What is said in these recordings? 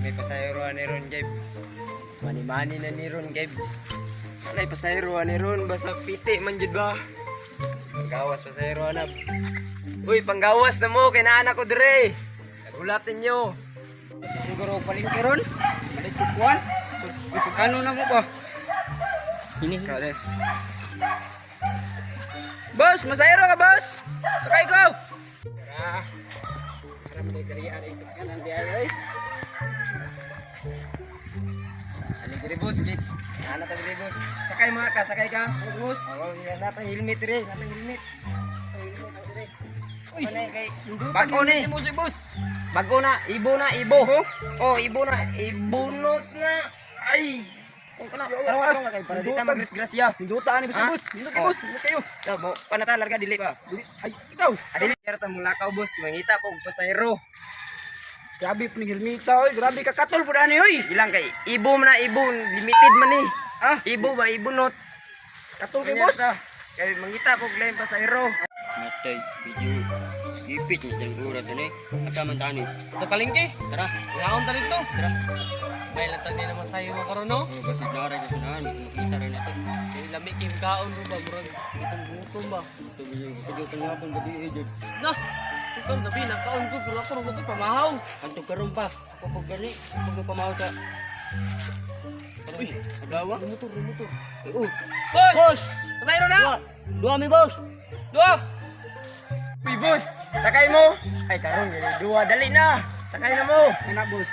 May pasayroan ni Ron, Gabe. Mani-mani na ni Ron, Gabe. Anay pasayroan ni Ron, basta piti man jud ba? Panggawas pasayroan na. Uy, panggawas na mo, kinaanak ko dire. Nagulatin nyo. Siguro palingki ron. Balik kukuan. Ano na mo ba? Ini kale. Boss, masayro ka, boss. Sakay ko. Para may garian ay kanan di ay. Ani dire boss, kit. Ana ta dire boss. Sakay mga ka, sakay ka. Boss. Oh, natang helmet dire, natang helmet. Uy, manay kay bago ni. Mo si boss. Bago na, ibo na, ibo. Oh, ibo na, ibunot na. Ay. Oh, kana, karong kay para di ta magdisgrasya. Hinduta ni si Ha? boss. Hinduta kayo, boss. Hinduta kayo. So, mo panata larga dili pa. Ay, ikaw. Adili ta mulakaw boss, mangita po pasayro. Grabe pinigilmita, oy. Grabe ka katol po dani, oy. Ilang kay ibo man na ibo, limited man ni. Ah, Ibo ba ibunot? katol kay Kanya boss. ta. Kay mangita po lain pasayro. Matay, video. Ipit ni tayong urat ni. Nakaman tani. Ito kalingki. Tara. Yaon ta dito. Tara. May latag din naman sayo mo karon no. Kasi dara ka sunahan. Makita rin natin. Kay lami kim kaon mo ba murag itong gutom ba. Ito video. Kaya kanyapon ba di ejod. Nah, ikaw gabi na kaon ko pero ako ro pamahaw. Antong karon pa. Ako pag gani. Pag pamahaw ka. Uy, agawa. Remotor. Boss! Boss! Pasayro na. Dua mi boss! Dua! Uy, boss! Sakay mo! Ay, karon gani dua. Dali na! Sakay na mo! Anak boss.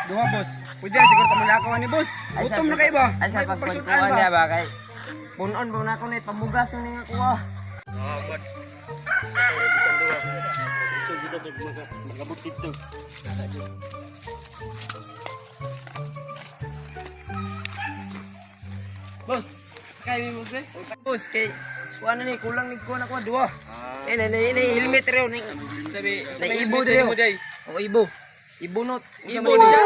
Duha boss. Pwede na siguro tamulakaw ni boss. Gutom na kayo ba? Ay, sa May pagpagsutaan pagpagsutaan niya ba? Kay punon ba na ako na pamugas na nga kuha. Ah, bad. Ito kita magabot dito. Boss! Sakay mo, boss. Boss, kay kuha na ni, kulang ni kuha na kuha. Dua. Eh, na helmet rin. Sabi, na ibo rin. O, ibo. Ibunot. Ibo niya.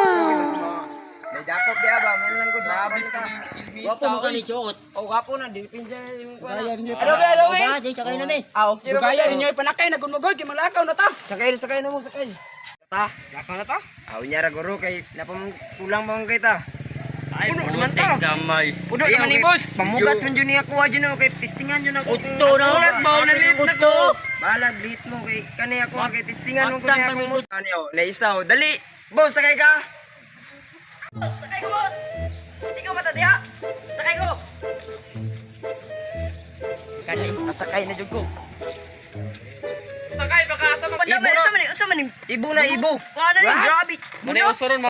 May dakop diya ba? Man lang ko. Grabe ka. Wapo mo ka ni Chot. O, gapo na. Dipinsa yung kuha na. Gaya ninyo. Ano ba? Ba, jay sakay na mi. Ah, okay. Gaya ninyo ipanakay na gunmugod kay malakaw na ta. Sakay na mo, sakay. Ta. Lakaw na ta. Aw niya ra guro kay kulang pa man kay ta. Ay, Puno puno naman ta. damay. Puno naman ni boss. Pamugas man jud niya kuha jud kay testingan jud ako. Utto na. Pamugas ba na lit na Utto. ko. Balag lit mo kay kani ako kay testingan mo ko niya ako mo. Ani oh, na isaw. Dali. Boss, sakay ka. Sakay ko, boss! Sigaw mata diha! Sakay ko! Kani pasakay na jud ko. Sakay baka sa Usa man ni? Ibo na ibo. Kuha na ni, grabe! Muna